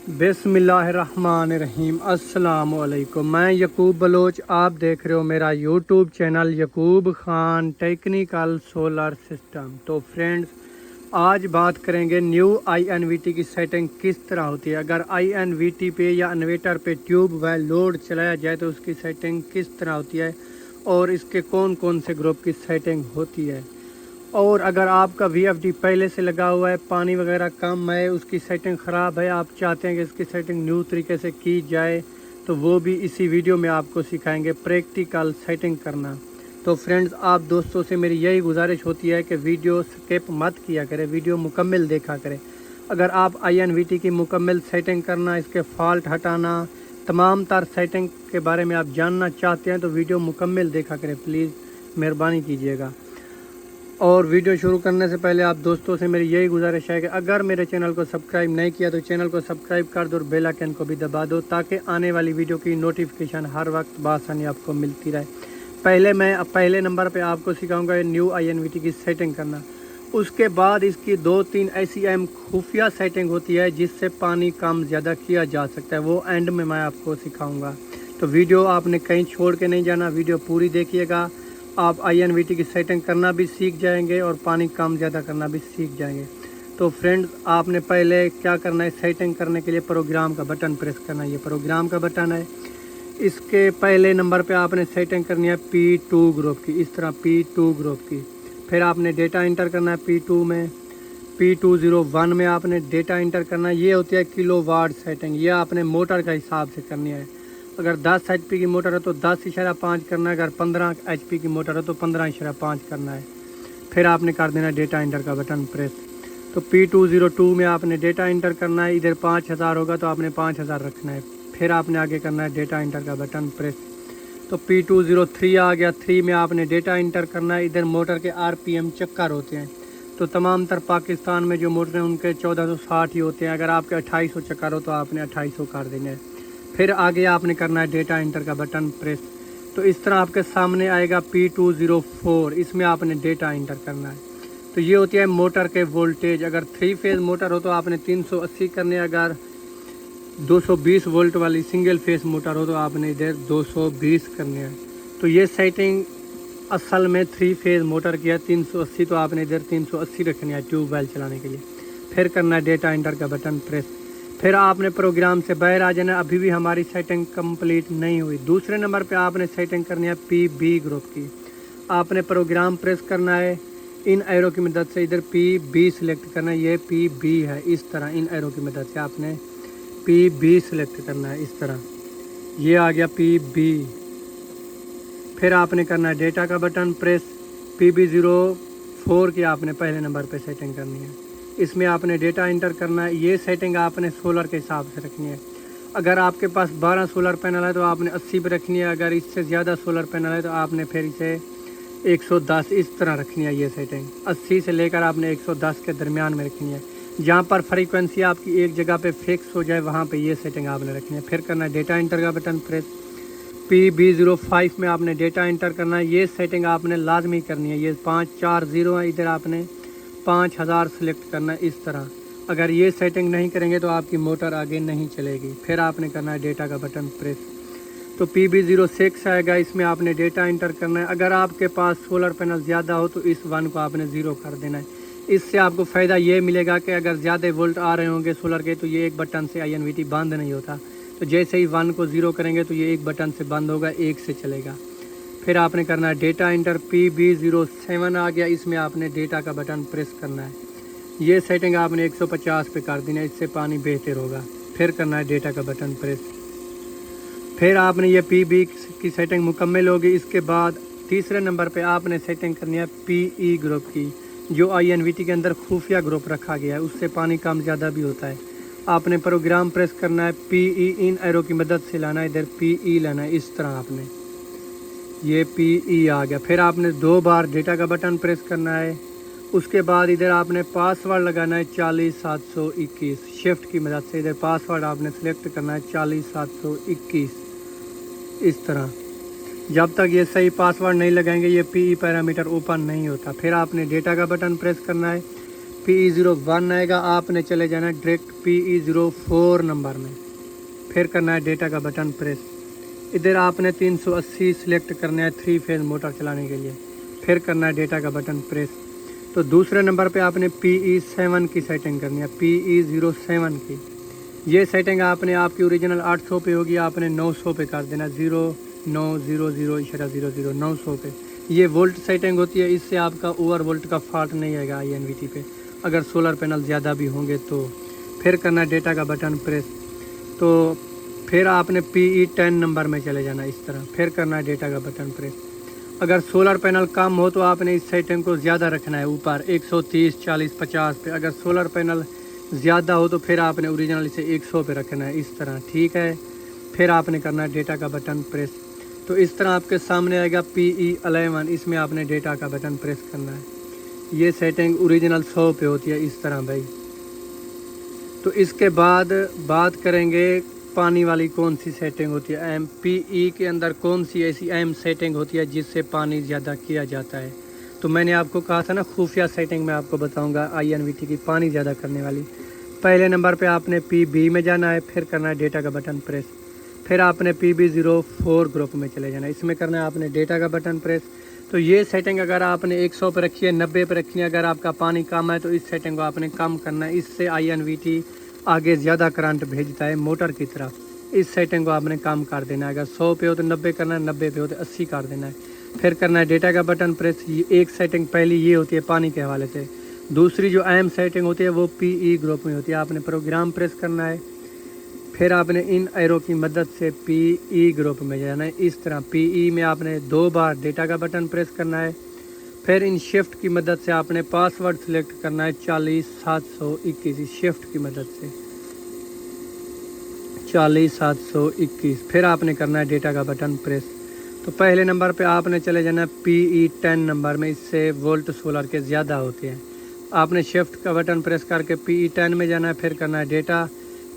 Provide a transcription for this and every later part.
बिस्मिल्लाहिर्रहमानिर्रहीम। अस्सलाम वालेकुम। मैं यकूब बलोच, आप देख रहे हो मेरा YouTube channel Yakub Khan technical solar system. तो फ्रेंड्स, आज बात करेंगे न्यू INVT की सेटिंग किस तरह होती है। अगर INVT पे या इन्वर्टर पे ट्यूब व लोड चलाया जाए तो उसकी सेटिंग किस तरह होती है और इसके कौन कौन से ग्रुप की सेटिंग होती है। और अगर आपका VFD पहले से लगा हुआ है, पानी वगैरह कम है, उसकी सेटिंग ख़राब है, आप चाहते हैं कि इसकी सेटिंग न्यू तरीके से की जाए, तो वो भी इसी वीडियो में आपको सिखाएंगे प्रैक्टिकल सेटिंग करना। तो फ्रेंड्स, आप दोस्तों से मेरी यही गुजारिश होती है कि वीडियो स्किप मत किया करें, वीडियो मुकम्मल देखा करें। अगर आप INVT की मुकम्मल सेटिंग करना, इसके फॉल्ट हटाना, तमाम तर सेटिंग के बारे में आप जानना चाहते हैं तो वीडियो मुकम्मल देखा करें, प्लीज़ मेहरबानी कीजिएगा। और वीडियो शुरू करने से पहले आप दोस्तों से मेरी यही गुजारिश है कि अगर मेरे चैनल को सब्सक्राइब नहीं किया तो चैनल को सब्सक्राइब कर दो और बेल आइकन को भी दबा दो, ताकि आने वाली वीडियो की नोटिफिकेशन हर वक्त बआसानी आपको मिलती रहे। पहले नंबर पे आपको सिखाऊंगा न्यू INVT की सेटिंग करना। उसके बाद इसकी 2-3 ऐसी अहम खुफिया सेटिंग होती है जिससे पानी कम ज़्यादा किया जा सकता है, वो एंड में मैं आपको सिखाऊँगा। तो वीडियो आपने कहीं छोड़ के नहीं जाना, वीडियो पूरी देखिएगा। आप INVT की सेटिंग करना भी सीख जाएंगे और पानी कम ज़्यादा करना भी सीख जाएंगे। तो फ्रेंड्स, आपने पहले क्या करना है, सेटिंग करने के लिए प्रोग्राम का बटन प्रेस करना है। ये प्रोग्राम का बटन है। इसके पहले नंबर पे आपने सेटिंग करनी है P2 ग्रुप की, इस तरह P2 ग्रुप की। फिर आपने डेटा इंटर करना है P2 में। P201 में आपने डेटा इंटर करना है। ये होती है किलोवाट सेटिंग, ये आपने मोटर का हिसाब से करनी है। अगर 10 HP की मोटर है तो 10.5 करना है, अगर 15 HP की मोटर है तो 15.5 करना है। फिर आपने कर देना डेटा इंटर का बटन प्रेस। तो P202 में आपने डेटा इंटर करना है, इधर 5000 होगा तो आपने 5000 रखना है। फिर आपने आगे करना है डेटा इंटर का बटन प्रेस। तो P203 आ गया, 3 में आपने डेटा इंटर करना है। इधर मोटर के RPM चक्कर होते हैं, तो तमाम तर पाकिस्तान में जो मोटर हैं उनके 1460 ही होते हैं। अगर आपके 2800 चक्कर हो तो आपने 2800 कर देना है। फिर आगे आपने करना है डेटा इंटर का बटन प्रेस। तो इस तरह आपके सामने आएगा P204, इसमें आपने डेटा इंटर करना है। तो ये होती है मोटर के वोल्टेज। अगर 3 फेज़ मोटर हो तो आपने 380 करने, अगर 220 वोल्ट वाली सिंगल फेस मोटर हो तो आपने इधर 220 करने हैं। तो ये सेटिंग असल में 3 फेज़ मोटर की है, 380, तो आपने इधर 380 रखनी है ट्यूबवेल चलाने के लिए। फिर करना है डेटा इंटर का बटन प्रेस। फिर आपने प्रोग्राम से बाहर आ जाना। अभी भी हमारी सेटिंग कंप्लीट नहीं हुई। दूसरे नंबर पे आपने सेटिंग करनी है PB ग्रुप की। आपने प्रोग्राम प्रेस करना है, इन एरो की मदद से इधर PB सिलेक्ट करना है। ये PB है, इस तरह इन एरो की मदद से आपने PB सिलेक्ट करना है, इस तरह। ये आ गया PB। फिर आपने करना है डेटा का बटन प्रेस। PB04 की आपने पहले नंबर पे सेटिंग करनी है। इसमें आपने डेटा इंटर करना है। ये सेटिंग आपने सोलर के हिसाब से रखनी है। अगर आपके पास 12 सोलर पैनल है तो आपने 80 पे रखनी है। अगर इससे ज़्यादा सोलर पैनल है तो आपने फिर इसे 110 इस तरह रखनी है। ये सेटिंग 80 से लेकर आपने 110 के दरमियान में रखनी है। जहाँ पर फ्रीक्वेंसी आपकी एक जगह पे फिक्स हो जाए वहाँ पे ये सेटिंग आपने रखनी है। फिर करना है डेटा इंटर का बटन प्रेस। PB05 में आपने डेटा इंटर करना है। ये सेटिंग आपने लाजमी करनी है। ये 540 है, इधर आपने 5000 सेलेक्ट करना है, इस तरह। अगर ये सेटिंग नहीं करेंगे तो आपकी मोटर आगे नहीं चलेगी। फिर आपने करना है डेटा का बटन प्रेस। तो PB06 आएगा, इसमें आपने डेटा इंटर करना है। अगर आपके पास सोलर पैनल ज़्यादा हो तो इस 1 को आपने 0 कर देना है। इससे आपको फ़ायदा ये मिलेगा कि अगर ज़्यादा वोल्ट आ रहे होंगे सोलर के तो ये एक बटन से INVT बंद नहीं होता। तो जैसे ही 1 को 0 करेंगे तो ये एक बटन से बंद होगा, 1 से चलेगा। फिर आपने करना है डेटा इंटर। PB07 आ गया, इसमें आपने डेटा का बटन प्रेस करना है। ये सेटिंग आपने 150 पे कर देना है, इससे पानी बेहतर होगा। फिर करना है डेटा का बटन प्रेस। फिर आपने ये PB की सेटिंग मुकम्मल होगी। इसके बाद तीसरे नंबर पे आपने सेटिंग करनी है PE ग्रुप की, जो INVT के अंदर खुफिया ग्रुप रखा गया है, उससे पानी कम ज़्यादा भी होता है। आपने प्रोग्राम प्रेस करना है। PE इन एरो की मदद से लाना है, इधर PE लाना है, इस तरह आपने। ये PE आ गया। फिर आपने 2 बार डेटा का बटन प्रेस करना है। उसके बाद इधर आपने पासवर्ड लगाना है 40721, शिफ्ट की मदद से इधर पासवर्ड आपने सेलेक्ट करना है 40721, इस तरह। जब तक ये सही पासवर्ड नहीं लगाएंगे ये PE पैरामीटर ओपन नहीं होता। फिर आपने डेटा का बटन प्रेस करना है। PE01 आएगा, आपने चले जाना डायरेक्ट PE04 नंबर में, फिर करना है डेटा का बटन प्रेस। इधर आपने 380 सिलेक्ट करना है 3 फेज मोटर चलाने के लिए, फिर करना है डेटा का बटन प्रेस। तो दूसरे नंबर पे आपने PE7 की सेटिंग करनी है, PE07 की। ये सेटिंग आपने आपकी ओरिजिनल 800 पे होगी, आपने 900 पे कर देना, 0900.00 900 पे। ये वोल्ट सेटिंग होती है, इससे आपका ओवर वोल्ट का फॉल्ट नहीं आएगा INVT पे, अगर सोलर पैनल ज़्यादा भी होंगे तो। फिर करना डेटा का बटन प्रेस। तो फिर आपने PE10 नंबर में चले जाना इस तरह, फिर करना है डेटा का बटन प्रेस। अगर सोलर पैनल कम हो तो आपने इस सेटिंग को ज़्यादा रखना है ऊपर 130, 40, 50 पे। अगर सोलर पैनल ज़्यादा हो तो फिर आपने ओरिजिनल इसे 100 पे रखना है इस तरह, ठीक है। फिर आपने करना है डेटा का बटन प्रेस। तो इस तरह आपके सामने आएगा PE11, इसमें आपने डेटा का बटन प्रेस करना है। ये सेटिंग ओरिजिनल 100 पे होती है इस तरह भाई। तो इसके बाद बात करेंगे पानी वाली कौन सी सेटिंग होती है, PE के अंदर कौन सी ऐसी अहम सेटिंग होती है जिससे पानी ज़्यादा किया जाता है। तो मैंने आपको कहा था ना खुफिया सेटिंग मैं आपको बताऊंगा INVT की पानी ज़्यादा करने वाली। पहले नंबर पे आपने PB में जाना है, फिर करना है डेटा का बटन प्रेस। फिर आपने PB04 ग्रुप में चले जाना है, इसमें करना है आपने डेटा का बटन प्रेस। तो ये सेटिंग अगर आपने 100 पे रखी है, 90 पे रखी है, अगर आपका पानी कम है तो इस सेटिंग को आपने कम करना है। इससे INVT आगे ज़्यादा करंट भेजता है मोटर की तरफ, इस सेटिंग को आपने कम कर देना है। अगर 100 पे हो तो 90 करना है, 90 पे हो तो 80 कर देना है। फिर करना है डेटा का बटन प्रेस। एक सेटिंग पहली ये होती है पानी के हवाले से, दूसरी जो अहम सेटिंग होती है वो PE ग्रुप में होती है। आपने प्रोग्राम प्रेस करना है, फिर आपने इन एरो की मदद से PE ग्रुप में जाना है इस तरह। PE में आपने 2 बार डेटा का बटन प्रेस करना है, फिर इन शिफ्ट की मदद से आपने पासवर्ड सिलेक्ट करना है 40721, शिफ्ट की मदद से 40721। फिर आपने करना है डेटा का बटन प्रेस। तो पहले नंबर पे आपने चले जाना है PE10 नंबर में, इससे वोल्ट सोलर के ज़्यादा होते हैं। आपने शिफ्ट का बटन प्रेस करके PE10 में जाना है, फिर करना है डेटा।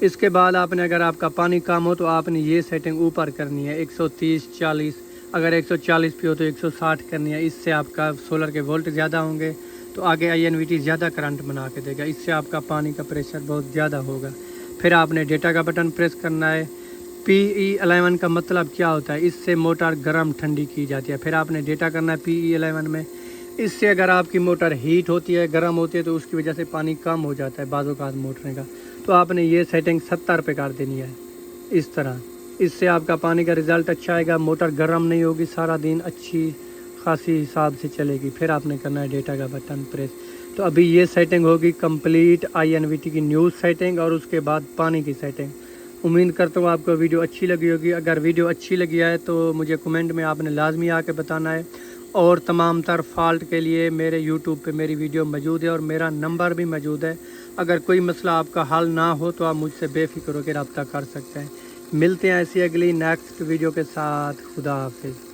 इसके बाद आपने अगर आपका पानी कम हो तो आपने ये सेटिंग ऊपर करनी है 130, 40, अगर 140 पे हो तो 160 करनी है। इससे आपका सोलर के वोल्ट ज़्यादा होंगे तो आगे INVT ज़्यादा करंट बना के देगा, इससे आपका पानी का प्रेशर बहुत ज़्यादा होगा। फिर आपने डेटा का बटन प्रेस करना है। PE11 का मतलब क्या होता है, इससे मोटर गर्म ठंडी की जाती है। फिर आपने डेटा करना है PE11 में। इससे अगर आपकी मोटर हीट होती है, गर्म होती है, तो उसकी वजह से पानी कम हो जाता है बाज़-औक़ात मोटर का, तो आपने ये सेटिंग 70 पे कर देनी है इस तरह। इससे आपका पानी का रिज़ल्ट अच्छा आएगा, मोटर गर्म नहीं होगी, सारा दिन अच्छी खासी हिसाब से चलेगी। फिर आपने करना है डेटा का बटन प्रेस। तो अभी ये सेटिंग होगी कंप्लीट INVT की न्यूज़ सेटिंग और उसके बाद पानी की सेटिंग। उम्मीद करता हूँ आपको वीडियो अच्छी लगी होगी। अगर वीडियो अच्छी लगी है तो मुझे कमेंट में आपने लाजमी आके बताना है। और तमाम तर फॉल्ट के लिए मेरे यूट्यूब पे मेरी वीडियो मौजूद है और मेरा नंबर भी मौजूद है। अगर कोई मसला आपका हल ना हो तो आप मुझसे बेफिक्र होकर रब्ता कर सकते हैं। मिलते हैं ऐसी अगली नेक्स्ट वीडियो के साथ। खुदा हाफिज़।